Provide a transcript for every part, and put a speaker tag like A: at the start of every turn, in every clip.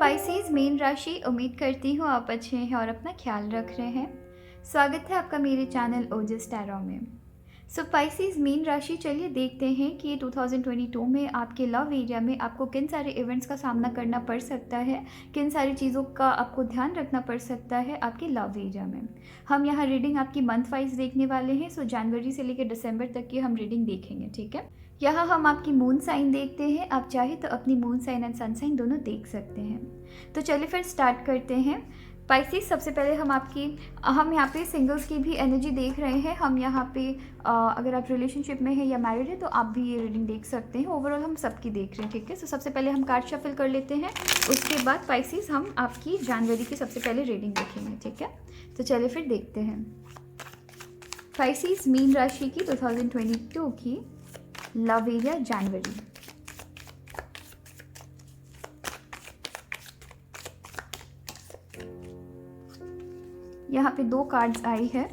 A: Species mean राशि, उम्मीद करती हूँ आप अच्छे हैं और अपना ख्याल रख रहे हैं। स्वागत है आपका मेरे चैनल ओजस टैरो में। स्पाइसीज मीन राशि, चलिए देखते हैं कि 2022 में आपके लव एरिया में आपको किन सारे इवेंट्स का सामना करना पड़ सकता है, किन सारी चीज़ों का आपको ध्यान रखना पड़ सकता है आपके लव एरिया में। हम यहाँ रीडिंग आपकी मंथ वाइज देखने वाले हैं। सो जनवरी से लेकर दिसंबर तक की हम रीडिंग देखेंगे, ठीक है। यहाँ हम आपकी मून साइन देखते हैं। आप चाहे तो अपनी moon sign and sun sign दोनों देख सकते हैं। तो चलिए फिर स्टार्ट करते हैं। स्पाइसीज, सबसे पहले हम यहाँ पे सिंगल्स की भी एनर्जी देख रहे हैं। हम यहाँ पे अगर आप रिलेशनशिप में हैं या मैरिड है तो आप भी ये रीडिंग देख सकते हैं। ओवरऑल हम सबकी देख रहे हैं, ठीक है। सो सबसे पहले हम कार्ड शफल कर लेते हैं। उसके बाद स्पाइसीज हम आपकी जनवरी की सबसे पहले रीडिंग देखेंगे, ठीक है। तो चलिए फिर देखते हैं स्पाइसीज मीन राशि की 2022 की लव एरिया जनवरी। यहाँ पे 2 कार्ड्स आई है।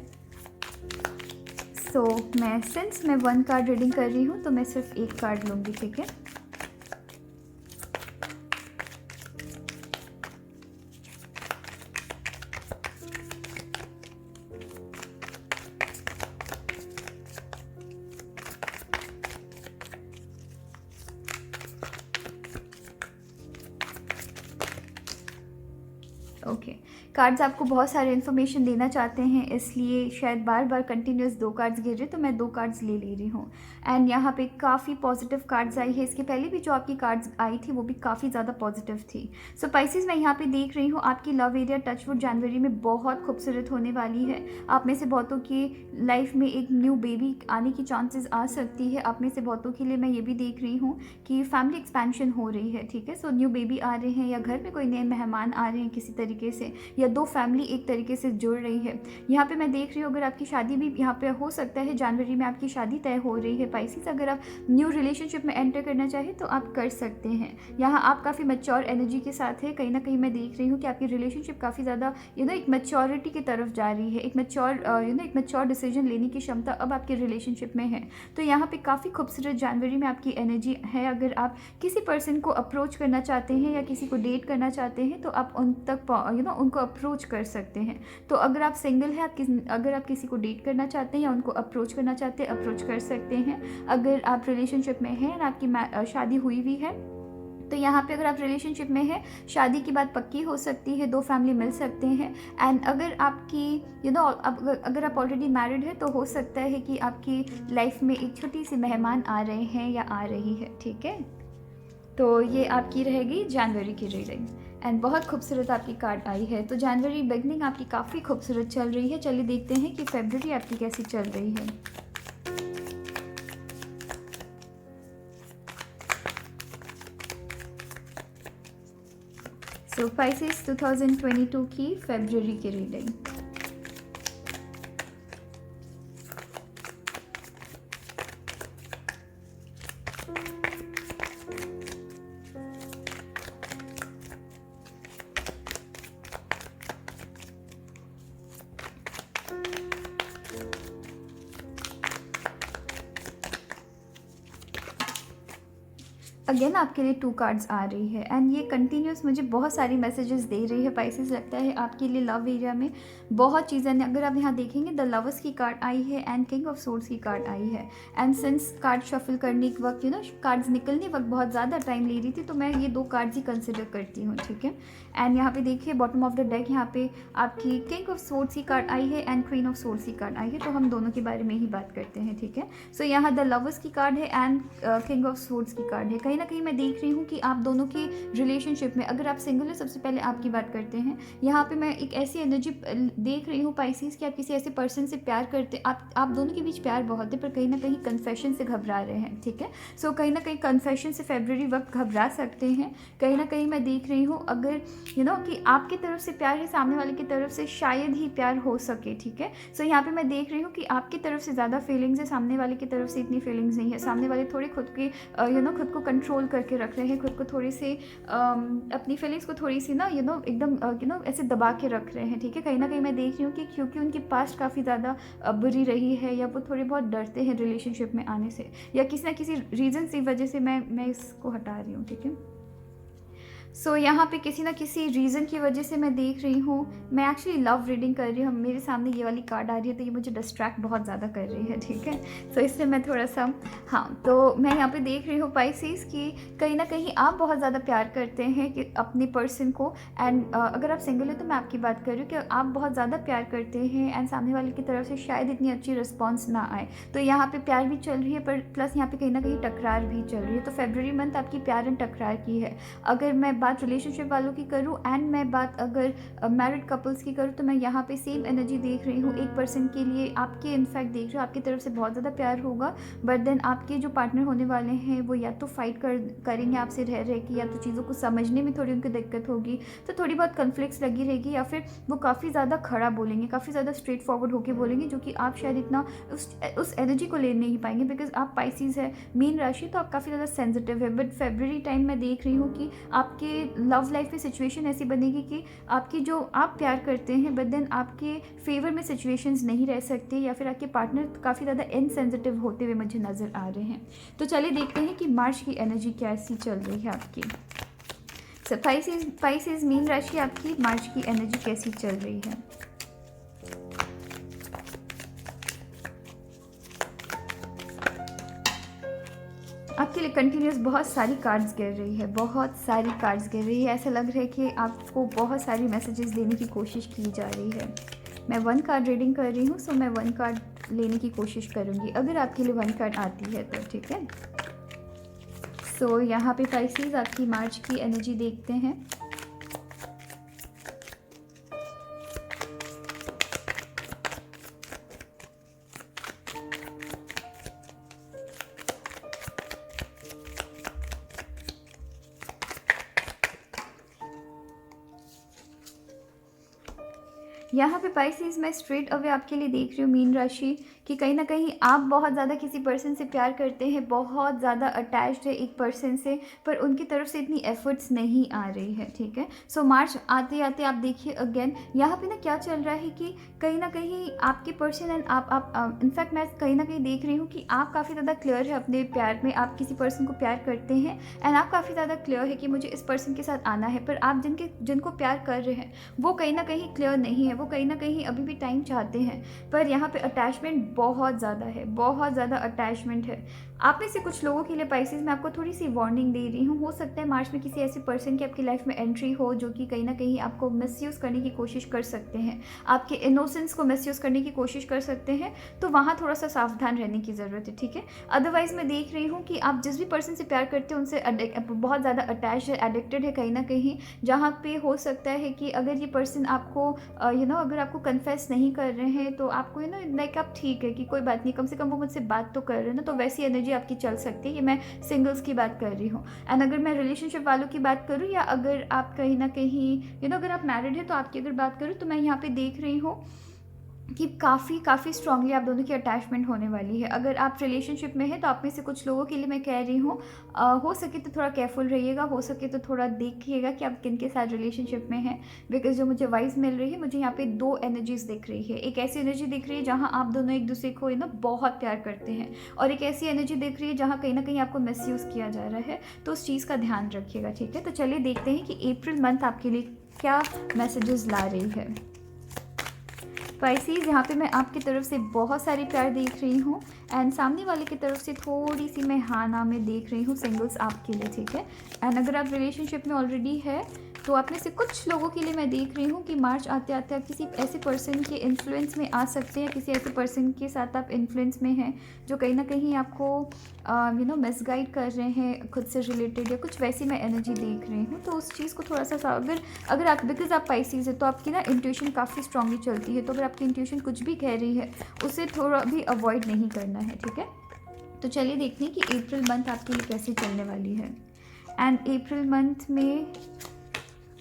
A: सो मैं वन कार्ड रीडिंग कर रही हूँ तो मैं सिर्फ एक कार्ड लूँगी, ठीक है। ओके, कार्ड्स आपको बहुत सारे इन्फॉर्मेशन देना चाहते हैं, इसलिए शायद बार बार कंटिन्यूस 2 कार्ड्स गिर रहे, तो मैं 2 कार्ड्स ले रही हूँ। एंड यहाँ पे काफ़ी पॉजिटिव कार्ड्स आई है। इसके पहले भी जो आपकी कार्ड्स आई थी वो भी काफ़ी ज़्यादा पॉजिटिव थी। सो स्पाइसीज, मैं यहाँ पे देख रही हूँ आपकी लव एरिया टचवुड जनवरी में बहुत खूबसूरत होने वाली है। आप में से बहुतों की लाइफ में एक न्यू बेबी आने की चांसेस आ सकती है। आप में से बहुतों के लिए मैं ये भी देख रही हूँ कि फैमिली एक्सपेंशन हो रही है, ठीक है। सो न्यू बेबी आ रहे हैं या घर में कोई नए मेहमान आ रहे हैं किसी तरीके से, या 2 फैमिली एक तरीके से जुड़ रही है। यहाँ पे मैं देख रही हूँ अगर आपकी शादी भी यहाँ पे हो सकता है, जनवरी में आपकी शादी तय हो रही है। स्पाइसीज, अगर आप न्यू रिलेशनशिप में एंटर करना चाहें तो आप कर सकते हैं। यहाँ आप काफ़ी मैच्योर एनर्जी के साथ है। कहीं ना कहीं मैं देख रही हूँ कि आपकी रिलेशनशिप काफ़ी ज़्यादा एक मैच्योरिटी की तरफ जा रही है। एक मैच्योर डिसीजन लेने की क्षमता अब आपके रिलेशनशिप में है। तो यहाँ पे काफ़ी खूबसूरत जनवरी में आपकी एनर्जी है। अगर आप किसी पर्सन को अप्रोच करना चाहते हैं या किसी को डेट करना चाहते हैं तो आप उन तक उनको अप्रोच कर सकते हैं। तो अगर आप सिंगल हैं, अगर आप किसी को डेट करना चाहते हैं या उनको अप्रोच करना चाहते हैं, अप्रोच कर सकते हैं। अगर आप रिलेशनशिप में हैं और आपकी शादी हुई भी है तो यहाँ पे अगर आप रिलेशनशिप में हैं, शादी की बात पक्की हो सकती है, 2 फैमिली मिल सकते हैं। एंड अगर आपकी अगर आप ऑलरेडी मैरिड है तो हो सकता है कि आपकी लाइफ में एक छोटी सी मेहमान आ रहे हैं या आ रही है, ठीक है। तो ये आपकी रहेगी जनवरी की रीडिंग। एंड बहुत खूबसूरत आपकी कार्ड आई है। तो जनवरी बिगनिंग आपकी काफ़ी खूबसूरत चल रही है। चलिए देखते हैं कि फरवरी आपकी कैसी चल रही है। सो स्पाइसीज 2022 की फरवरी की रीडिंग। अगेन आपके लिए 2 कार्ड्स आ रही है एंड ये कंटिन्यूस मुझे बहुत सारी मैसेजेस दे रही है। स्पाइसीज, लगता है आपके लिए लव एरिया में बहुत चीज़ें। अगर आप यहाँ देखेंगे द लवर्स की कार्ड आई है एंड किंग ऑफ सोर्ड्स की कार्ड आई है। एंड सिंस कार्ड शफल करने के वक्त कार्ड्स निकलने वक्त बहुत ज़्यादा टाइम ले रही थी, तो मैं ये 2 कार्ड्स ही कंसिडर करती हूँ, ठीक है। एंड यहाँ पे देखिए बॉटम ऑफ द डेक यहाँ पे आपकी किंग ऑफ सोर्ड्स की कार्ड आई है एंड क्वीन ऑफ सोर्ड्स की कार्ड आई है। तो हम दोनों के बारे में ही बात करते हैं, ठीक है। सो यहाँ द लवर्स की कार्ड है एंड किंग ऑफ सोर्ड्स की कार्ड है। कहीं ना कहीं मैं देख रही हूँ कि आप दोनों की रिलेशनशिप में, अगर आप सिंगल है, सबसे पहले आपकी बात करते हैं। यहाँ पे मैं एक ऐसी एनर्जी देख रही हूँ स्पाइसीज कि आप किसी ऐसे पर्सन से प्यार करते, आप दोनों के बीच प्यार बहुत है, पर कहीं ना कहीं कन्फेशन से घबरा रहे हैं, ठीक है। सो कहीं ना कहीं कन्फेशन से फरवरी वक्त घबरा सकते हैं। कहीं ना कहीं मैं देख रही हूँ अगर कि आपकी तरफ से प्यार है, सामने वाले की तरफ से शायद ही प्यार हो सके, ठीक है। सो यहाँ पे मैं देख रही हूँ कि आपकी तरफ से ज़्यादा फीलिंग्स है, सामने वाले की तरफ से इतनी फीलिंग्स नहीं है। सामने वाले थोड़े खुद की खुद को कंट्रोल करके रख रहे हैं, खुद को थोड़ी सी अपनी फीलिंग्स को थोड़ी सी एकदम ऐसे दबा के रख रहे हैं, ठीक है। कहीं ना कहीं मैं देख रही हूँ कि क्योंकि उनकी पास्ट काफ़ी ज़्यादा बुरी रही है, या वो थोड़े बहुत डरते हैं रिलेशनशिप में आने से, या किसी ना किसी रीज़न की वजह से मैं इसको हटा रही हूँ, ठीक है। यहाँ पे किसी ना किसी रीज़न की वजह से मैं देख रही हूँ, मैं एक्चुअली लव रीडिंग कर रही हूँ, मेरे सामने ये वाली कार्ड आ रही है तो ये मुझे डिस्ट्रैक्ट बहुत ज़्यादा कर रही है, ठीक है। इससे मैं थोड़ा सा, हाँ, तो मैं यहाँ पे देख रही हूँ पाइसेस कि कहीं ना कहीं आप बहुत ज़्यादा प्यार करते हैं कि अपने पर्सन को, एंड अगर आप सिंगल हो तो मैं आपकी बात कर रही हूँ कि आप बहुत ज़्यादा प्यार करते हैं एंड सामने वाले की तरफ से शायद इतनी अच्छी रिस्पॉन्स ना आए। तो यहाँ पे प्यार भी चल रही है पर प्लस यहाँ पे कहीं ना कहीं टकरार भी चल रही है। तो फरवरी मंथ आपकी प्यार एंड टकरार की है। अगर मैं बात रिलेशनशिप वालों की करूँ एंड मैं बात अगर मैरिड कपल्स की करूँ तो मैं यहाँ पे सेम एनर्जी देख रही हूँ। एक पर्सन के लिए आपके इनफैक्ट देख रही हूँ आपकी तरफ से बहुत ज़्यादा प्यार होगा, बट देन आपके जो पार्टनर होने वाले हैं वो या तो फाइट करेंगे आपसे रह के, या तो चीज़ों को समझने में थोड़ी उनकी दिक्कत होगी, तो थोड़ी बहुत कन्फ्लिक्ट्स लगी रहेगी, या फिर वो काफ़ी ज़्यादा खड़ा बोलेंगे, काफ़ी ज़्यादा स्ट्रेट फॉरवर्ड होकर बोलेंगे, जो कि आप शायद इतना उस एनर्जी को ले नहीं पाएंगे बिकॉज आप पाइसेस है, मीन राशि, तो आप काफ़ी ज़्यादा सेंसिटिव है। बट फेब्रवरी टाइम मैं देख रही हूँ कि आपके लव लाइफ में सिचुएशन ऐसी बनेगी कि आपकी जो आप प्यार करते हैं बट देन आपके फेवर में सिचुएशंस नहीं रह सकते, या फिर आपके पार्टनर काफ़ी ज़्यादा इनसेंसिटिव होते हुए मुझे नज़र आ रहे हैं। तो चलिए देखते हैं कि मार्च की एनर्जी कैसी चल रही है आपकी। पाइसेस मीन राशि, आपकी मार्च की एनर्जी कैसी चल रही है। आपके लिए कंटिन्यूस बहुत सारी कार्ड्स गिर रही है, बहुत सारी कार्ड्स गिर रही है। ऐसा लग रहा है कि आपको बहुत सारी मैसेजेस देने की कोशिश की जा रही है। मैं 1 कार्ड रीडिंग कर रही हूँ, सो मैं 1 कार्ड लेने की कोशिश करूँगी अगर आपके लिए 1 कार्ड आती है तो, ठीक है। यहाँ पे पाइसेस आपकी मार्च की एनर्जी देखते हैं। यहाँ पे पाइसेस मैं स्ट्रेट अवे आपके लिए देख रही हूँ मीन राशि कि कहीं ना कहीं आप बहुत ज़्यादा किसी पर्सन से प्यार करते हैं, बहुत ज़्यादा अटैच्ड है एक पर्सन से, पर उनकी तरफ से इतनी एफर्ट्स नहीं आ रही है, ठीक है। मार्च आते आते आप देखिए अगेन यहाँ पे ना क्या चल रहा है कि कहीं ना कहीं आपके पर्सन एंड आप इनफैक्ट मैं कहीं ना कहीं देख रही हूँ कि आप काफ़ी ज़्यादा क्लियर है अपने प्यार में, आप किसी पर्सन को प्यार करते हैं एंड आप काफ़ी ज़्यादा क्लियर है कि मुझे इस पर्सन के साथ आना है, पर आप जिनको प्यार कर रहे हैं वो कहीं ना कहीं क्लियर नहीं है, वो कहीं ना कहीं अभी भी टाइम चाहते हैं, पर यहाँ पे अटैचमेंट बहुत ज़्यादा है, बहुत ज़्यादा अटैचमेंट है। आप में से कुछ लोगों के लिए पाइसेस मैं आपको थोड़ी सी वार्निंग दे रही हूँ, हो सकता है मार्च में किसी ऐसे पर्सन की आपकी लाइफ में एंट्री हो जो कि कहीं ना कहीं आपको मिसयूज़ करने की कोशिश कर सकते हैं, आपके इनोसेंस को मिसयूज़ करने की कोशिश कर सकते हैं, तो वहाँ थोड़ा सा सावधान रहने की ज़रूरत है, ठीक है। अदरवाइज़ मैं देख रही हूँ कि आप जिस भी पर्सन से प्यार करते हैं उनसे बहुत ज़्यादा अटैच है, एडिक्टेड है कहीं ना कहीं, जहाँ पे हो सकता है कि अगर ये पर्सन आपको अगर आपको कन्फेस नहीं कर रहे हैं तो आपको लाइक आप ठीक है कि कोई बात नहीं, कम से कम वो मुझसे बात तो कर रहे हैं ना, तो वैसी एनर्जी आपकी चल सकती है। ये मैं सिंगल्स की बात कर रही हूँ। एंड अगर मैं रिलेशनशिप वालों की बात करूँ या अगर आप कहीं ना कहीं अगर आप मैरिड है तो आपकी अगर बात करूँ तो मैं यहाँ पे देख रही हूँ कि काफ़ी स्ट्रांगली आप दोनों की अटैचमेंट होने वाली है। अगर आप रिलेशनशिप में हैं तो आप में से कुछ लोगों के लिए मैं कह रही हूँ हो सके तो थोड़ा केयरफुल रहिएगा, हो सके तो थोड़ा देखिएगा कि आप किन के साथ रिलेशनशिप में हैं, बिकॉज जो मुझे वाइज मिल रही है, मुझे यहाँ पे 2 एनर्जीज दिख रही है। एक ऐसी एनर्जी दिख रही है जहाँ आप दोनों एक दूसरे को बहुत प्यार करते हैं, और एक ऐसी एनर्जी दिख रही है जहाँ कहीं ना कहीं आपको मिसयूज़ किया जा रहा है, तो उस चीज़ का ध्यान रखिएगा, ठीक है। तो चलिए देखते हैं कि अप्रैल मंथ आपके लिए क्या मैसेजेस ला रही है। पाइसेस यहाँ पे मैं आपकी तरफ से बहुत सारी प्यार देख रही हूँ एंड सामने वाले की तरफ से थोड़ी सी मैं हाँ ना में देख रही हूँ सिंगल्स आपके लिए, ठीक है। एंड अगर आप रिलेशनशिप में ऑलरेडी है तो आप में से कुछ लोगों के लिए मैं देख रही हूँ कि मार्च आते आते आप किसी ऐसे पर्सन के इन्फ्लुएंस में आ सकते हैं, किसी ऐसे पर्सन के साथ आप इन्फ्लुएंस में हैं जो कहीं ना कहीं आपको मिसगाइड कर रहे हैं खुद से रिलेटेड, या कुछ वैसी मैं एनर्जी देख रही हूँ। तो उस चीज़ को थोड़ा सा अगर आप, बिकॉज आप पाइसेस है तो आपकी ना इंट्यूशन काफ़ी स्ट्रांगली चलती है, तो अगर आपकी इंट्यूशन कुछ भी कह रही है उसे थोड़ा भी अवॉइड नहीं करना है, ठीक है। तो चलिए देखते हैं कि अप्रैल मंथ आपके लिए कैसे चलने वाली है। एंड अप्रैल मंथ में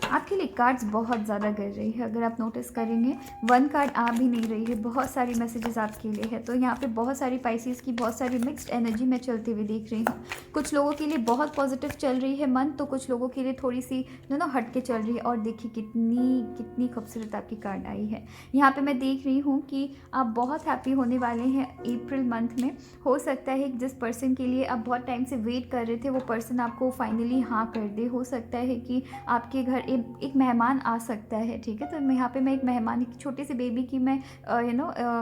A: आपके लिए कार्ड्स बहुत ज़्यादा गिर रही है। अगर आप नोटिस करेंगे, वन कार्ड आ भी नहीं रही है, बहुत सारी मैसेजेस आपके लिए है। तो यहाँ पे बहुत सारी पाइसेस की बहुत सारी मिक्स्ड एनर्जी मैं चलते हुए देख रही हूँ। कुछ लोगों के लिए बहुत पॉजिटिव चल रही है मन, तो कुछ लोगों के लिए थोड़ी सी हट के चल रही है। और देखिए कितनी कितनी खूबसूरत आपकी कार्ड आई है। यहाँ पे मैं देख रही हूँ कि आप बहुत हैप्पी होने वाले हैं अप्रैल मंथ में। हो सकता है जिस पर्सन के लिए आप बहुत टाइम से वेट कर रहे थे, वो पर्सन आपको फाइनली हाँ कर दे। हो सकता है कि आपके घर एक मेहमान आ सकता है, ठीक है। तो यहाँ पे मैं एक मेहमान, एक छोटे से बेबी की मैं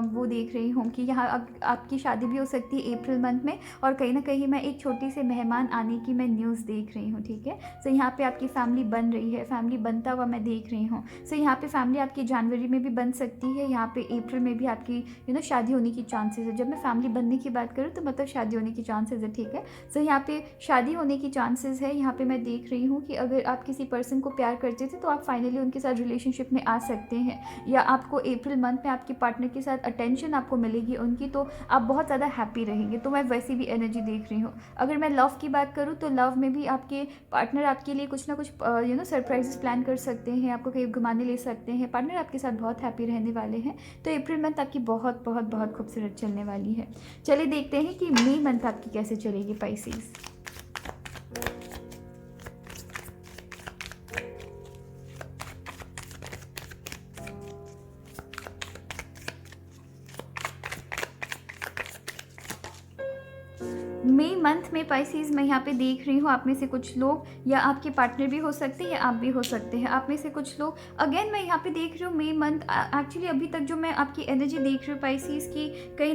A: वो देख रही हूँ कि यहाँ आपकी शादी भी हो सकती है अप्रैल मंथ में। और कहीं ना कहीं मैं एक छोटी से मेहमान आने की मैं न्यूज़ देख रही हूँ, ठीक है। सो यहाँ पे आपकी फैमिली बन रही है, फैमिली बनता हुआ मैं देख रही हूँ। सो यहाँ पे फैमिली आपकी जनवरी में भी बन सकती है, यहाँ पे अप्रैल में भी आपकी शादी होने की चांसेस है। जब मैं फैमिली बनने की बात करूँ तो मतलब शादी होने की चांसेस है, ठीक है। सो यहाँ पे शादी होने की चांसेस है। यहाँ पे मैं देख रही हूँ कि अगर आप किसी पर्सन को प्यार करते थे तो आप फाइनली उनके साथ रिलेशनशिप में आ सकते हैं, या आपको अप्रैल मंथ में आपके पार्टनर के साथ अटेंशन आपको मिलेगी उनकी, तो आप बहुत ज़्यादा हैप्पी रहेंगे। तो मैं वैसी भी एनर्जी देख रही हूँ। अगर मैं लव की बात करूँ तो लव में भी आपके पार्टनर आपके लिए कुछ ना कुछ सरप्राइजेस प्लान कर सकते हैं, आपको कहीं घुमाने ले सकते हैं। पार्टनर आपके साथ बहुत हैप्पी रहने वाले हैं। तो अप्रैल मंथ आपकी बहुत बहुत बहुत खूबसूरत चलने वाली है। चलिए देखते हैं कि मई मंथ आपकी कैसे चलेगी पाइसेस। मई मंथ में पाइसेस मैं यहाँ पे देख रही हूँ, आप में से कुछ लोग या आपके पार्टनर भी हो सकते हैं या आप भी हो सकते हैं। आप में से कुछ लोग, अगेन मैं यहाँ पे देख रही हूँ मई मंथ, एक्चुअली अभी तक जो मैं आपकी एनर्जी देख रही हूँ पाइसेस की, कहीं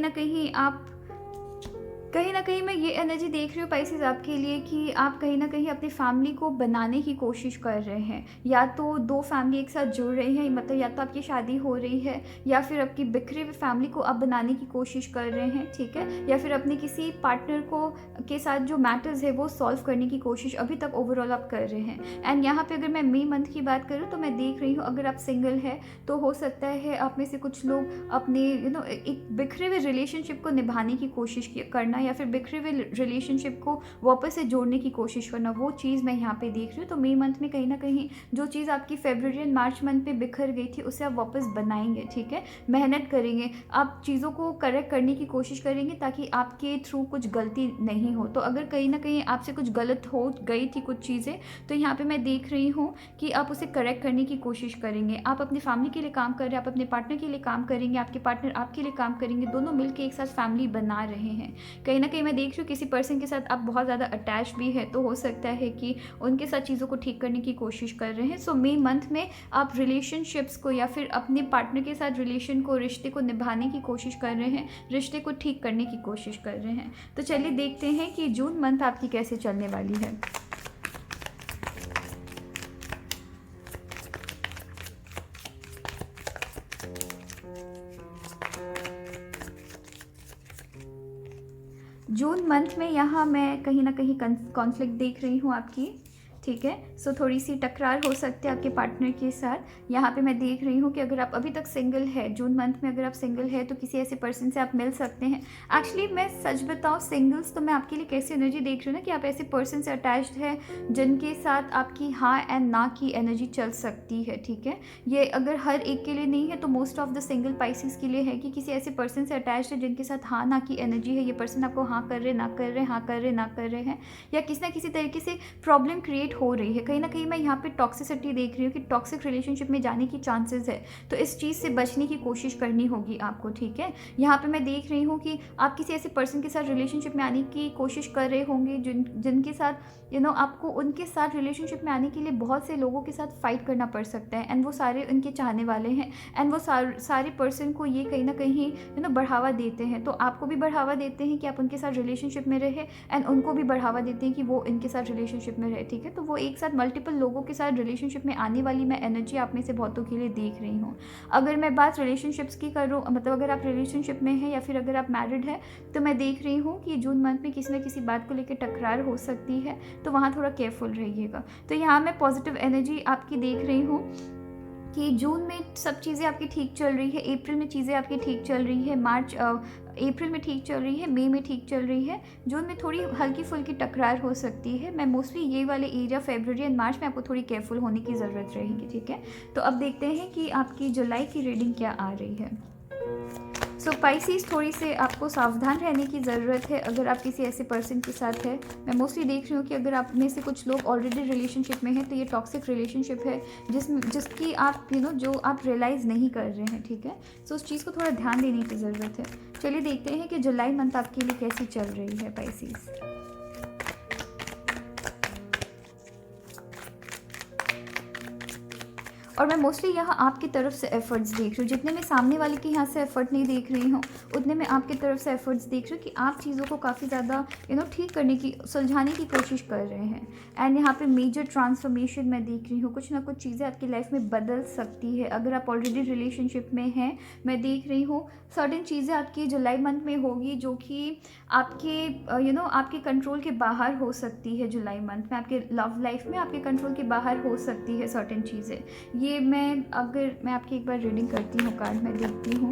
A: ना कहीं मैं ये एनर्जी देख रही हूँ पाइसेस आपके लिए कि आप कहीं ना कहीं अपनी फैमिली को बनाने की कोशिश कर रहे हैं। या तो दो फैमिली एक साथ जुड़ रही हैं, मतलब या तो आपकी शादी हो रही है या फिर आपकी बिखरे हुए फैमिली को आप बनाने की कोशिश कर रहे हैं, ठीक है। या फिर अपने किसी पार्टनर को के साथ जो मैटर्स है वो सॉल्व करने की कोशिश अभी तक ओवरऑल आप कर रहे हैं। एंड यहाँ पर अगर मैं मई मंथ की बात करूँ तो मैं देख रही हूँ, अगर आप सिंगल है तो हो सकता है आप में से कुछ लोग अपने एक बिखरे हुए रिलेशनशिप को निभाने की कोशिश करना, या फिर बिखरे हुए रिलेशनशिप को वापस से जोड़ने की कोशिश करना, वो चीज़ मैं यहाँ पे देख रही हूँ। तो मई मंथ में कहीं ना कहीं जो चीज़ आपकी फरवरी एंड मार्च मंथ पे बिखर गई थी उसे आप वापस बनाएंगे, ठीक है। मेहनत करेंगे, आप चीज़ों को करेक्ट करने की कोशिश करेंगे ताकि आपके थ्रू कुछ गलती नहीं हो। तो अगर कहीं ना कहीं आपसे कुछ गलत हो गई थी कुछ चीज़ें, तो यहाँ पर मैं देख रही हूँ कि आप उसे करेक्ट करने की कोशिश करेंगे। आप अपनी फैमिली के लिए काम कर रहे हैं, आप अपने पार्टनर के लिए काम करेंगे, आपके पार्टनर आपके लिए काम करेंगे, दोनों मिलकर एक साथ फैमिली बना रहे हैं। कहीं ना कहीं मैं देख रही हूँ किसी पर्सन के साथ आप बहुत ज़्यादा अटैच भी है, तो हो सकता है कि उनके साथ चीज़ों को ठीक करने की कोशिश कर रहे हैं। सो मई मंथ में आप रिलेशनशिप्स को या फिर अपने पार्टनर के साथ रिश्ते को निभाने की कोशिश कर रहे हैं, रिश्ते को ठीक करने की कोशिश कर रहे हैं। तो चलिए देखते हैं कि जून मंथ आपकी कैसे चलने वाली है। जून मंथ में यहाँ मैं कहीं ना कहीं कॉन्फ्लिक्ट देख रही हूँ आपकी, ठीक है। सो थोड़ी सी टकरार हो सकती है आपके पार्टनर के साथ। यहाँ पे मैं देख रही हूँ कि अगर आप अभी तक सिंगल है, जून मंथ में अगर आप सिंगल है तो किसी ऐसे पर्सन से आप मिल सकते हैं। एक्चुअली मैं सच बताऊँ, सिंगल्स तो मैं आपके लिए कैसी एनर्जी देख रही हूँ ना कि आप ऐसे पर्सन से अटैच्ड है जिनके साथ आपकी हाँ एंड ना की एनर्जी चल सकती है, ठीक है। ये अगर हर एक के लिए नहीं है तो most of the single Pisces के लिए है कि किसी ऐसे पर्सन से अटैच्ड है जिनके साथ हाँ ना की एनर्जी है। ये पर्सन आपको हाँ कर रहे, ना कर रहे, हाँ कर रहे, ना कर रहे हैं, या किसी ना किसी तरीके से प्रॉब्लम क्रिएट हो रही है। कहीं ना कहीं मैं यहाँ पे टॉक्सिसिटी देख रही हूँ कि टॉक्सिक रिलेशनशिप में जाने की चांसेस है, तो इस चीज़ से बचने की कोशिश करनी होगी आपको, ठीक है। यहाँ पे मैं देख रही हूँ कि आप किसी ऐसे पर्सन के साथ रिलेशनशिप में आने की कोशिश कर रहे होंगे जिनके साथ आपको उनके साथ रिलेशनशिप में आने के लिए बहुत से लोगों के साथ फाइट करना पड़ सकता है। एंड वो सारे उनके चाहने वाले हैं, एंड वो सारे पर्सन को ये कहीं ना कहीं बढ़ावा देते हैं। तो आपको भी बढ़ावा देते हैं कि आप उनके साथ रिलेशनशिप में रहे, एंड उनको भी बढ़ावा देते हैं कि वो इनके साथ रिलेशनशिप में रहे, ठीक है। तो वो एक साथ मल्टीपल लोगों के साथ रिलेशनशिप में आने वाली मैं एनर्जी आप में से बहुतों के लिए देख रही हूँ। अगर मैं बात रिलेशनशिप्स की करूँ, मतलब अगर आप रिलेशनशिप में हैं या फिर अगर आप मैरिड है, तो मैं देख रही हूँ कि जून मंथ में किसी न किसी बात को लेकर टकरार हो सकती है, तो वहाँ थोड़ा केयरफुल रहिएगा। तो यहाँ मैं पॉजिटिव एनर्जी आपकी देख रही हूँ कि जून में सब चीज़ें आपकी ठीक चल रही है, अप्रैल में चीज़ें आपकी ठीक चल रही है, अप्रैल में ठीक चल रही है, मई में ठीक चल रही है, जून में थोड़ी हल्की-फुल्की टकरार हो सकती है। मैं मोस्टली ये वाले एरिया फरवरी एंड मार्च में आपको थोड़ी केयरफुल होने की ज़रूरत रहेगी, ठीक है? तो अब देखते हैं कि आपकी जुलाई की रीडिंग क्या आ रही है। सो पाइसिस, थोड़ी से आपको सावधान रहने की ज़रूरत है अगर आप किसी ऐसे पर्सन के साथ है। मैं मोस्टली देख रही हूँ कि अगर आप में से कुछ लोग ऑलरेडी रिलेशनशिप में हैं तो ये टॉक्सिक रिलेशनशिप है जिसकी आप जो आप रियलाइज़ नहीं कर रहे हैं, ठीक है? सो उस चीज़ को थोड़ा ध्यान देने की ज़रूरत है। चलिए देखते हैं कि जुलाई मंथ आपके लिए कैसी चल रही है पाइसिस। और मैं मोस्टली यहाँ आपकी तरफ से एफर्ट्स देख रही हूँ, जितने मैं सामने वाले के यहाँ से एफर्ट नहीं देख रही हूँ उतने मैं आपकी तरफ से एफर्ट्स देख रही हूँ कि आप चीज़ों को काफ़ी ज़्यादा ठीक करने की, सुलझाने की कोशिश कर रहे हैं। एंड यहाँ पे मेजर ट्रांसफॉर्मेशन मैं देख रही हूँ, कुछ ना कुछ चीज़ें आपकी लाइफ में बदल सकती है। अगर आप ऑलरेडी रिलेशनशिप में हैं, मैं देख रही हूँ सर्टेन चीज़ें आपकी जुलाई मंथ में होगी जो कि आपके आपके कंट्रोल के बाहर हो सकती है। जुलाई मंथ में आपके लव लाइफ में आपके कंट्रोल के बाहर हो सकती है सर्टेन चीज़ें। ये अगर मैं आपकी एक बार रीडिंग करती हूँ, कार्ड में देखती हूँ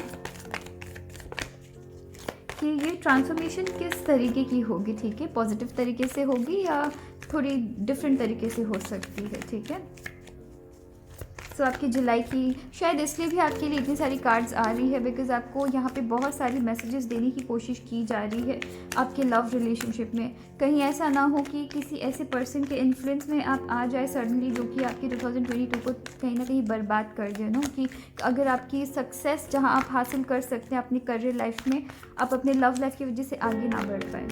A: कि ये ट्रांसफॉर्मेशन किस तरीके की होगी, ठीक है? पॉजिटिव तरीके से होगी या थोड़ी डिफरेंट तरीके से हो सकती है, ठीक है? सो आपकी जुलाई की शायद इसलिए भी आपके लिए इतनी सारी कार्ड्स आ रही है बिकॉज आपको यहाँ पे बहुत सारी मैसेजेस देने की कोशिश की जा रही है आपके लव रिलेशनशिप में। कहीं ऐसा ना हो कि किसी ऐसे पर्सन के इन्फ्लुएंस में आप आ जाए सडनली जो कि आपकी 2022 को कहीं ना कहीं बर्बाद कर दे ना, कि अगर आपकी सक्सेस जहाँ आप हासिल कर सकते हैं अपनी करियर लाइफ में, आप अपने लव लाइफ की वजह से आगे ना बढ़ पाए।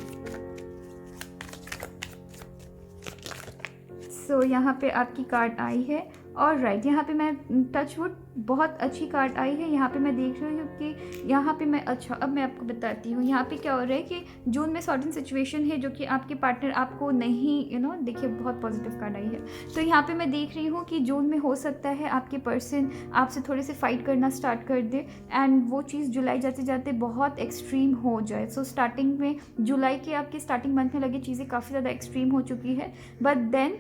A: सो यहाँ पे आपकी कार्ड आई है और राइट, यहाँ पे मैं टचवुड बहुत अच्छी कार्ड आई है। यहाँ पे मैं देख रही हूँ कि यहाँ पे मैं अब मैं आपको बताती हूँ यहाँ पे क्या हो रहा है कि जून में सर्टेन सिचुएशन है जो कि आपके पार्टनर आपको नहीं देखिए बहुत पॉजिटिव कार्ड आई है। तो यहाँ पे मैं देख रही हूँ कि जून में हो सकता है आपके पर्सन आपसे थोड़े से फाइट करना स्टार्ट कर दे एंड वो चीज़ जुलाई जाते जाते बहुत एक्सट्रीम हो जाए। सो स्टार्टिंग में जुलाई के आपके स्टार्टिंग मंथ में लगी चीज़ें काफ़ी ज़्यादा एक्सट्रीम हो चुकी है, बट देन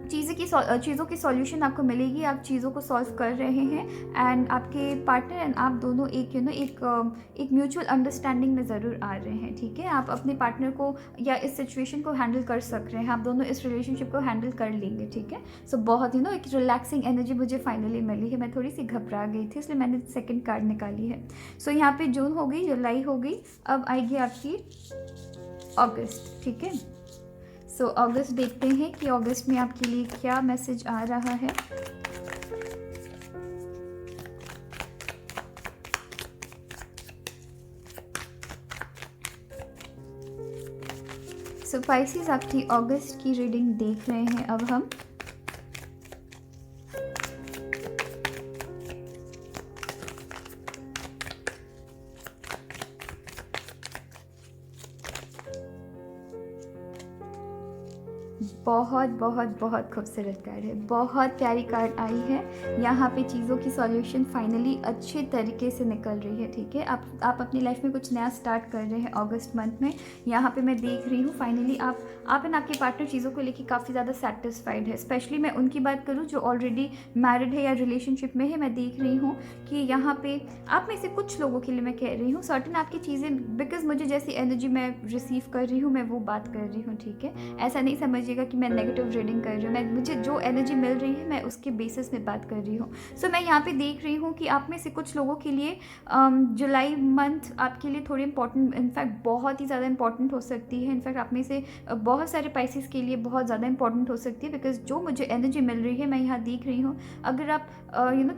A: चीज़ों की सॉल्यूशन आपको मिलेगी। आप चीज़ों को सॉल्व कर रहे हैं एंड आपके पार्टनर एंड आप दोनों एक म्यूचुअल अंडरस्टैंडिंग में ज़रूर आ रहे हैं, ठीक है? आप अपने पार्टनर को या इस सिचुएशन को हैंडल कर सक रहे हैं, आप दोनों इस रिलेशनशिप को हैंडल कर लेंगे, ठीक है? सो बहुत एक रिलैक्सिंग एनर्जी मुझे फाइनली मिली है। मैं थोड़ी सी घबरा गई थी इसलिए मैंने सेकेंड कार्ड निकाली है। सो यहाँ पे जून हो गई, जुलाई हो गई, अब आएगी आपकी अगस्त, ठीक है? सो अगस्त देखते हैं कि अगस्त में आपके लिए क्या मैसेज आ रहा है। सो पाइसिस, आपकी अगस्त की रीडिंग देख रहे हैं अब हम। बहुत बहुत बहुत खूबसूरत कार्ड है, बहुत प्यारी कार्ड आई है। यहाँ पे चीज़ों की सॉल्यूशन फाइनली अच्छे तरीके से निकल रही है, ठीक है? आप अपनी लाइफ में कुछ नया स्टार्ट कर रहे हैं अगस्त मंथ में। यहाँ पे मैं देख रही हूँ फाइनली आप एंड आपके पार्टनर चीज़ों को लेके काफ़ी ज़्यादा सेटिस्फाइड है। स्पेशली मैं उनकी बात करूँ जो ऑलरेडी मैरिड है या रिलेशनशिप में है। मैं देख रही हूँ कि यहाँ पे आप में से कुछ लोगों के लिए मैं कह रही हूँ सर्टेन आपकी चीज़ें, बिकॉज मुझे जैसी एनर्जी मैं रिसीव कर रही हूँ मैं वो बात कर रही हूँ, ठीक है? ऐसा नहीं समझिएगा कि मैं नेगेटिव रीडिंग कर रही हूँ, मुझे जो एनर्जी मिल रही है मैं उसके बेसिस में बात कर रही हूँ। सो मैं यहाँ पे देख रही हूँ कि आप में से कुछ लोगों के लिए जुलाई मंथ आपके लिए थोड़ी इंपॉर्टेंट, इनफैक्ट बहुत ही ज़्यादा इंपॉर्टेंट हो सकती है। इनफैक्ट आप में से बहुत सारे पाइसिस के लिए बहुत ज़्यादा इंपॉर्टेंट हो सकती है, बिकॉज जो मुझे एनर्जी मिल रही है मैं यहाँ देख रही हूँ अगर आप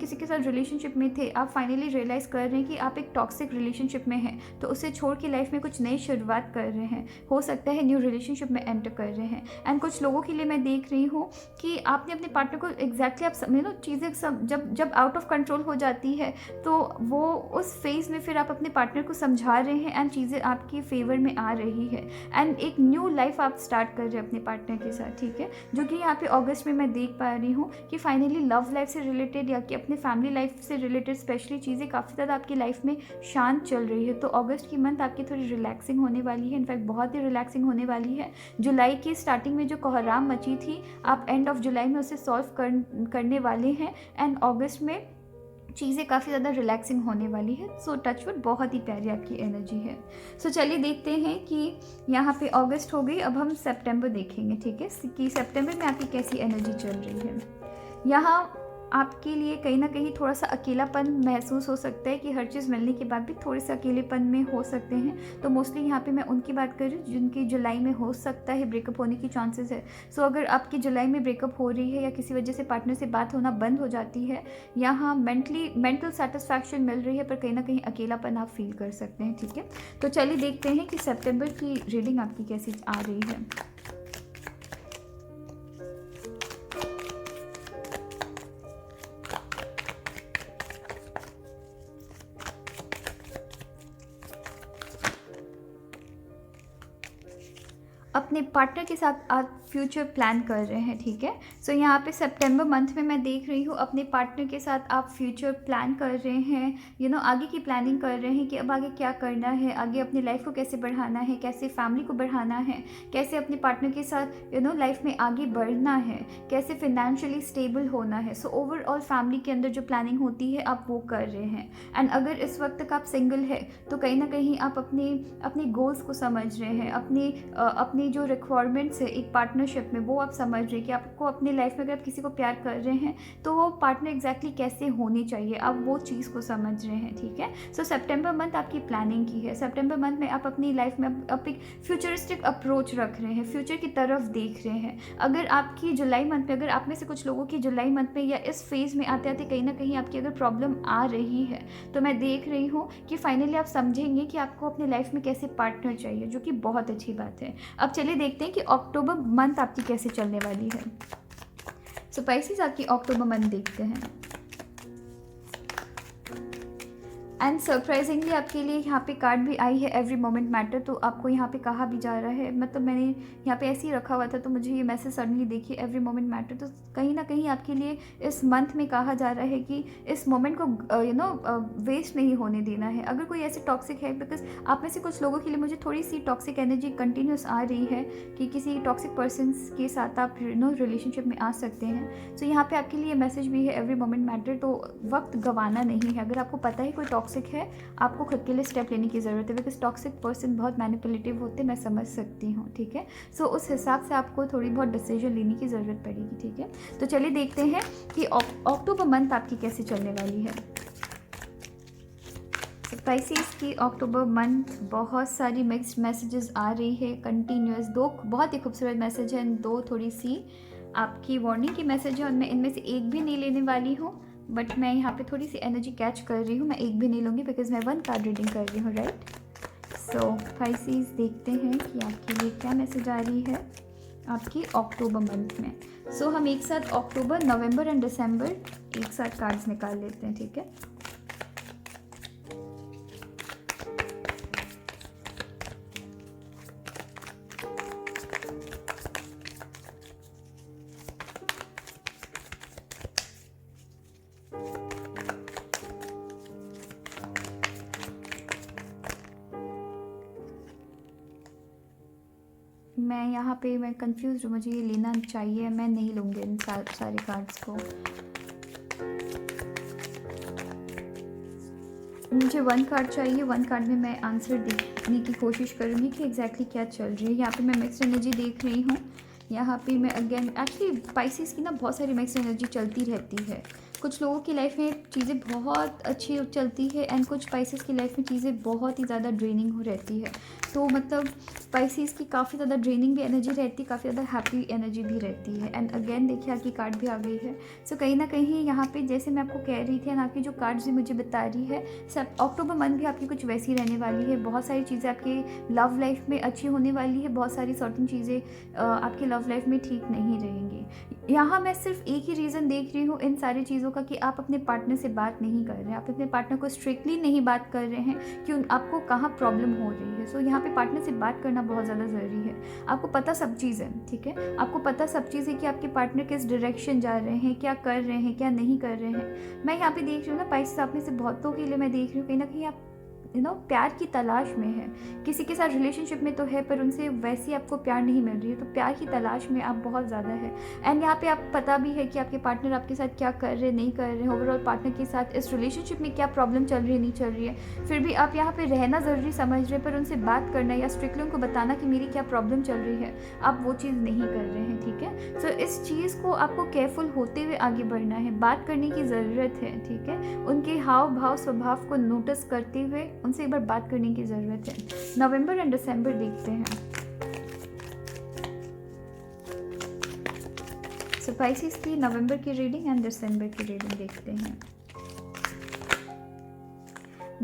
A: किसी के साथ रिलेशनशिप में थे, आप फाइनली रियलाइज़ कर रहे हैं कि आप एक टॉक्सिक रिलेशनशिप में हैं, तो उसे छोड़ के लाइफ में कुछ नई शुरुआत कर रहे हैं। हो सकता है न्यू रिलेशनशिप में एंटर कर रहे हैं। एंड कुछ लोगों के लिए मैं देख रही हूँ कि आपने अपने पार्टनर को एग्जैक्टली आप चीज़ें सब जब आउट ऑफ कंट्रोल हो जाती है तो वो उस फेज़ में फिर आप अपने पार्टनर को समझा रहे हैं एंड चीज़ें आपके फेवर में आ रही है एंड एक न्यू लाइफ आप स्टार्ट कर रहे हैं अपने पार्टनर के साथ, ठीक है? जो कि यहाँ पे अगस्त में मैं देख पा रही हूँ कि फाइनली लव लाइफ से रिलेटेड या कि अपने फैमिली लाइफ से रिलेटेड स्पेशली चीज़ें काफ़ी ज़्यादा आपकी लाइफ में शांत चल रही है। तो अगस्त की मंथ आपकी थोड़ी रिलैक्सिंग होने वाली है, इनफैक्ट बहुत ही रिलैक्सिंग होने वाली है। जुलाई की स्टार्टिंग में जो जो कोहराम मची थी आप एंड ऑफ जुलाई में उसे सॉल्व करने वाले हैं, एंड अगस्त में चीज़ें काफ़ी ज़्यादा रिलैक्सिंग होने वाली है। सो टचवुड बहुत ही प्यारी आपकी एनर्जी है। सो चलिए देखते हैं कि यहाँ पे अगस्त हो गई, अब हम सितंबर देखेंगे, ठीक है, कि सितंबर में आपकी कैसी एनर्जी चल रही है। यहाँ आपके लिए कहीं ना कहीं थोड़ा सा अकेलापन महसूस हो सकता है कि हर चीज़ मिलने के बाद भी थोड़े से अकेलेपन में हो सकते हैं। तो मोस्टली यहाँ पे मैं उनकी बात कर रही हूँ जिनकी जुलाई में हो सकता है ब्रेकअप होने की चांसेस है। सो अगर आपकी जुलाई में ब्रेकअप हो रही है या किसी वजह से पार्टनर से बात होना बंद हो जाती है, यहाँ मेंटल सेटिस्फैक्शन मिल रही है पर कहीं ना कहीं अकेलापन आप फील कर सकते हैं, ठीक है। तो चलिए देखते हैं कि सितंबर की रीडिंग आपकी कैसी आ रही है। अपने पार्टनर के साथ आप फ्यूचर प्लान कर रहे हैं, ठीक है। सो यहाँ पे सितंबर मंथ में मैं देख रही हूँ अपने पार्टनर के साथ आप फ्यूचर प्लान कर रहे हैं, आगे की प्लानिंग कर रहे हैं कि अब आगे क्या करना है, आगे अपनी लाइफ को कैसे बढ़ाना है, कैसे फैमिली को बढ़ाना है, कैसे अपने पार्टनर के साथ लाइफ में आगे बढ़ना है, कैसे फिनेंशियली स्टेबल होना है। सो ओवरऑल फैमिली के अंदर जो प्लानिंग होती है आप वो कर रहे हैं। एंड अगर इस वक्त तक आप सिंगल है तो कहीं ना कहीं आप अपने गोल्स को समझ रहे हैं, अपने जो रिक्वायरमेंट्स है एक पार्टनरशिप में वो आप समझ रहे हैं कि आपको अपनी लाइफ में अगर आप किसी को प्यार कर रहे हैं तो वो पार्टनर एग्जैक्टली कैसे होनी चाहिए, आप वो चीज़ को समझ रहे हैं, ठीक है। सो सितंबर मंथ आपकी प्लानिंग की है। सितंबर मंथ में आप अपनी लाइफ में आप एक फ्यूचरिस्टिक अप्रोच रख रहे हैं, फ्यूचर की तरफ देख रहे हैं। अगर आपकी जुलाई मंथ में, अगर आप में से कुछ लोगों की जुलाई मंथ में या इस फेज़ में आते आते कहीं ना कहीं आपकी अगर प्रॉब्लम आ रही है तो मैं देख रही हूँ कि फाइनली आप समझेंगे कि आपको अपनी लाइफ में कैसे पार्टनर चाहिए, जो कि बहुत अच्छी बात है। अब चलिए देखते हैं कि अक्टूबर मंथ आपकी कैसे चलने वाली है। सो पाइसेस आपकी अक्टूबर मंथ देखते हैं। एंड सरप्राइजिंगली आपके लिए यहाँ पे कार्ड भी आई है एवरी मोमेंट मैटर। तो आपको यहाँ पे कहा भी जा रहा है, मतलब मैंने यहाँ पे ऐसे ही रखा हुआ था तो मुझे ये मैसेज सडनली देखिए एवरी मोमेंट मैटर। तो कहीं ना कहीं आपके लिए इस मंथ में कहा जा रहा है कि इस मोमेंट को वेस्ट नहीं होने देना है। अगर कोई ऐसे टॉक्सिक है, बिकॉज आप में से कुछ लोगों के लिए मुझे थोड़ी सी टॉक्सिक एनर्जी कंटिन्यूस आ रही है कि किसी टॉक्सिक पर्सन के साथ आप रिलेशनशिप में आ सकते हैं। सो यहाँ पे आपके लिए मैसेज भी है एवरी मोमेंट मैटर। तो वक्त गंवाना नहीं है। अगर आपको पता है कोई टॉक्सिक है, आपको खुद के लिए स्टेप लेने की ज़रूरत है, बिकॉज टॉक्सिक पर्सन बहुत मैनिपुलेटिव होते हैं, मैं समझ सकती हूँ, ठीक है। सो उस हिसाब से आपको थोड़ी बहुत डिसीजन लेने की ज़रूरत पड़ेगी, ठीक है। तो चलिए देखते हैं कि अक्टूबर मंथ आपकी कैसे चलने वाली है। स्पाइसीज की अक्टूबर मंथ बहुत सारी मिक्स्ड मैसेजेस आ रही है कंटिन्यूस। 2 बहुत ही खूबसूरत मैसेज हैं, 2 थोड़ी सी आपकी वार्निंग की मैसेज है, और मैं इनमें से एक भी नहीं लेने वाली हूँ, बट मैं यहाँ पे थोड़ी सी एनर्जी कैच कर रही हूँ। मैं एक भी नहीं लूँगी बिकॉज मैं 1 कार्ड रीडिंग कर रही हूँ, राइट। सो स्पाइसीज देखते हैं कि आपके लिए क्या मैसेज आ रही है आपकी अक्टूबर मंथ में। सो हम एक साथ अक्टूबर, नवंबर एंड दिसंबर एक साथ कार्ड्स निकाल लेते हैं, ठीक है। मैं कंफ्यूज हूँ, मुझे ये लेना चाहिए, मैं नहीं लूँगी इन सारे कार्ड्स को। मुझे 1 कार्ड चाहिए, 1 कार्ड में मैं आंसर देखने की कोशिश करूँगी कि एग्जैक्टली क्या चल रही है। यहाँ पे मैं मिक्स्ड एनर्जी देख रही हूँ। यहाँ पे मैं अगेन एक्चुअली स्पाइसीज की ना बहुत सारी मिक्स्ड एनर्जी चलती रहती है। कुछ लोगों की लाइफ में चीज़ें बहुत अच्छी चलती है एंड कुछ स्पाइसेस की लाइफ में चीज़ें बहुत ही ज़्यादा ड्रेनिंग हो रहती है। तो मतलब स्पाइसेस की काफ़ी ज़्यादा ड्रेनिंग भी एनर्जी रहती है, काफ़ी ज़्यादा हैप्पी एनर्जी भी रहती है। एंड अगेन देखिए आपकी कार्ड भी आ गई है। सो कहीं ना कहीं यहाँ पे जैसे मैं आपको कह रही थी एंड आपकी जो कार्ड्स भी मुझे बता रही है, सब अक्टूबर मंथ भी आपकी कुछ वैसी रहने वाली है। बहुत सारी चीज़ें आपकी लव लाइफ में अच्छी होने वाली है, बहुत सारी सर्टेन चीज़ें आपकी लव लाइफ में ठीक नहीं रहेंगी। यहाँ मैं सिर्फ एक ही रीज़न देख रही हूँ इन सारी चीज़ों का कि आप अपने पार्टनर से बात नहीं कर रहे हैं, आप अपने पार्टनर को स्ट्रिक्टली नहीं बात कर रहे हैं कि आपको कहाँ प्रॉब्लम हो रही है। सो यहाँ पे पार्टनर से बात करना बहुत ज़्यादा ज़रूरी है। आपको पता सब चीज़ है, ठीक है, आपको पता सब चीज़ है कि आपके पार्टनर किस डायरेक्शन जा रहे हैं, क्या कर रहे हैं, क्या नहीं कर रहे हैं। मैं यहाँ पे देख रही हूँ ना स्पाइसेस, आप में से बहुतों के लिए मैं देख रही हूँ कहीं ना कहीं आप प्यार की तलाश में है, किसी के साथ रिलेशनशिप में तो है पर उनसे वैसी आपको प्यार नहीं मिल रही है, तो प्यार की तलाश में आप बहुत ज़्यादा है। एंड यहाँ पे आप पता भी है कि आपके पार्टनर आपके साथ क्या कर रहे नहीं कर रहे, ओवरऑल पार्टनर के साथ इस रिलेशनशिप में क्या प्रॉब्लम चल रही है नहीं चल रही है, फिर भी आप यहाँ पे रहना ज़रूरी समझ रहे हैं, पर उनसे बात करना या स्ट्रिक्टली उनको बताना कि मेरी क्या प्रॉब्लम चल रही है, आप वो चीज़ नहीं कर रहे हैं। ठीक है, सो इस चीज़ को आपको केयरफुल होते हुए आगे बढ़ना है, बात करने की ज़रूरत है। ठीक है, उनके हाव भाव स्वभाव को नोटिस करते हुए उनसे एक बार बात करने की ज़रूरत है। नवंबर एंड दिसंबर देखते हैं। सो पाइसेस की नवंबर की रीडिंग एंड दिसंबर की रीडिंग देखते हैं।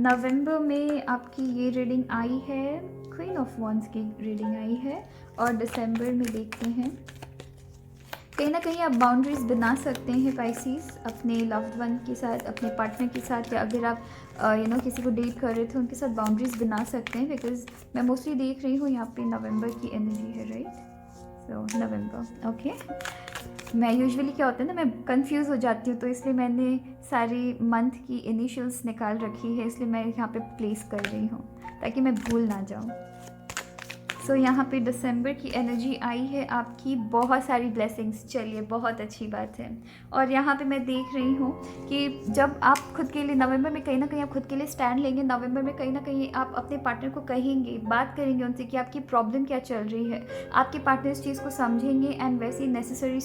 A: नवंबर में आपकी ये रीडिंग आई है, क्वीन ऑफ वॉन्ड्स की रीडिंग आई है, और दिसंबर में देखते हैं कहीं ना कहीं आप बाउंड्रीज बना सकते हैं पाइसेस अपने लव्ड वन के साथ, अपने पार्टनर के साथ, या अगर आप किसी को डेट कर रहे थे उनके साथ बाउंड्रीज बना सकते हैं। बिकॉज मैं मोस्टली देख रही हूँ यहाँ पे नवंबर की एनर्जी है, राइट? सो नवंबर, ओके। मैं यूजुअली क्या होता है ना, मैं कंफ्यूज हो जाती हूँ, तो इसलिए मैंने सारी मंथ की इनिशियल्स निकाल रखी है, इसलिए मैं यहाँ पे प्लेस कर रही हूँ ताकि मैं भूल ना जाऊँ। सो यहाँ पे दिसंबर की एनर्जी आई है आपकी, बहुत सारी ब्लेसिंग्स, चलिए बहुत अच्छी बात है। और यहाँ पे मैं देख रही हूँ कि जब आप खुद के लिए नवंबर में कहीं ना कहीं आप खुद के लिए स्टैंड लेंगे, नवंबर में कहीं ना कहीं आप अपने पार्टनर को कहेंगे, बात करेंगे उनसे कि आपकी प्रॉब्लम क्या चल रही है, आपके पार्टनर इस चीज़ को समझेंगे एंड वैसे नेसेसरी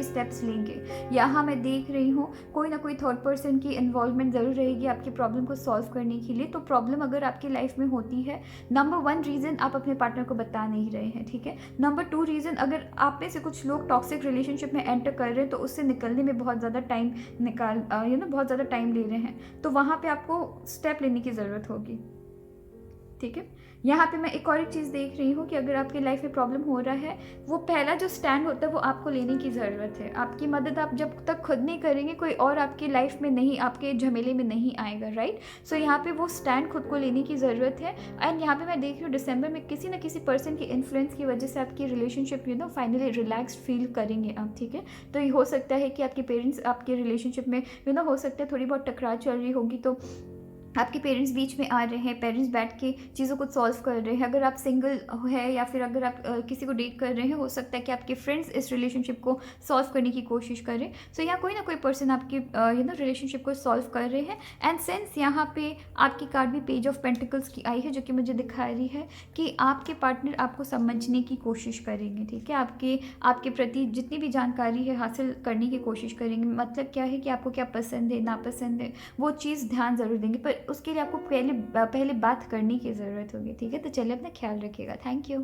A: स्टेप्स लेंगे। यहाँ मैं देख रही हूँ कोई ना कोई थर्ड पर्सन की इन्वॉल्वमेंट ज़रूर रहेगी आपकी प्रॉब्लम को सॉल्व करने के लिए। तो प्रॉब्लम अगर आपकी लाइफ में होती है, नंबर 1 रीज़न आप अपने पार्टनर को बता नहीं रहे हैं। ठीक है, नंबर 2 रीज़न, अगर आप में से कुछ लोग टॉक्सिक रिलेशनशिप में एंटर कर रहे हैं तो उससे निकलने में बहुत ज़्यादा टाइम बहुत ज़्यादा टाइम ले रहे हैं, तो वहाँ पे आपको स्टेप लेने की ज़रूरत होगी। ठीक है, यहाँ पे मैं एक और एक चीज़ देख रही हूँ कि अगर आपकी लाइफ में प्रॉब्लम हो रहा है, वो पहला जो स्टैंड होता है वो आपको लेने की ज़रूरत है। आपकी मदद आप जब तक खुद नहीं करेंगे, कोई और आपकी लाइफ में नहीं, आपके झमेले में नहीं आएगा, राइट? सो यहाँ पे वो स्टैंड खुद को लेने की ज़रूरत है। एंड यहाँ पे मैं देख रही हूँ दिसंबर में किसी न किसी पर्सन के इन्फ्लुएंस की वजह से आपकी रिलेशनशिप फाइनली रिलैक्स्ड फील करेंगे आप। ठीक है, तो ये हो सकता है कि आपके पेरेंट्स आपके रिलेशनशिप में हो सकता है थोड़ी बहुत टकरार चल रही होगी, तो आपके पेरेंट्स बीच में आ रहे हैं, पेरेंट्स बैठ के चीज़ों को सॉल्व कर रहे हैं। अगर आप सिंगल है या फिर अगर आप किसी को डेट कर रहे हैं, हो सकता है कि आपके फ्रेंड्स इस रिलेशनशिप को सॉल्व करने की कोशिश करें। सो यहाँ कोई ना कोई पर्सन आपकी रिलेशनशिप को सॉल्व कर रहे हैं। एंड सेंस यहाँ पे आपकी कार्ड भी पेज ऑफ पेंटिकल्स की आई है, जो कि मुझे दिखा रही है कि आपके पार्टनर आपको समझने की कोशिश करेंगे। ठीक है, आपके प्रति जितनी भी जानकारी है हासिल करने की कोशिश करेंगे। मतलब क्या है कि आपको क्या पसंद है, नापसंद है, वो चीज़ ध्यान ज़रूर देंगे, पर उसके लिए आपको पहले बात करने की ज़रूरत होगी। ठीक है, तो चलिए अपना ख्याल रखिएगा। Thank you.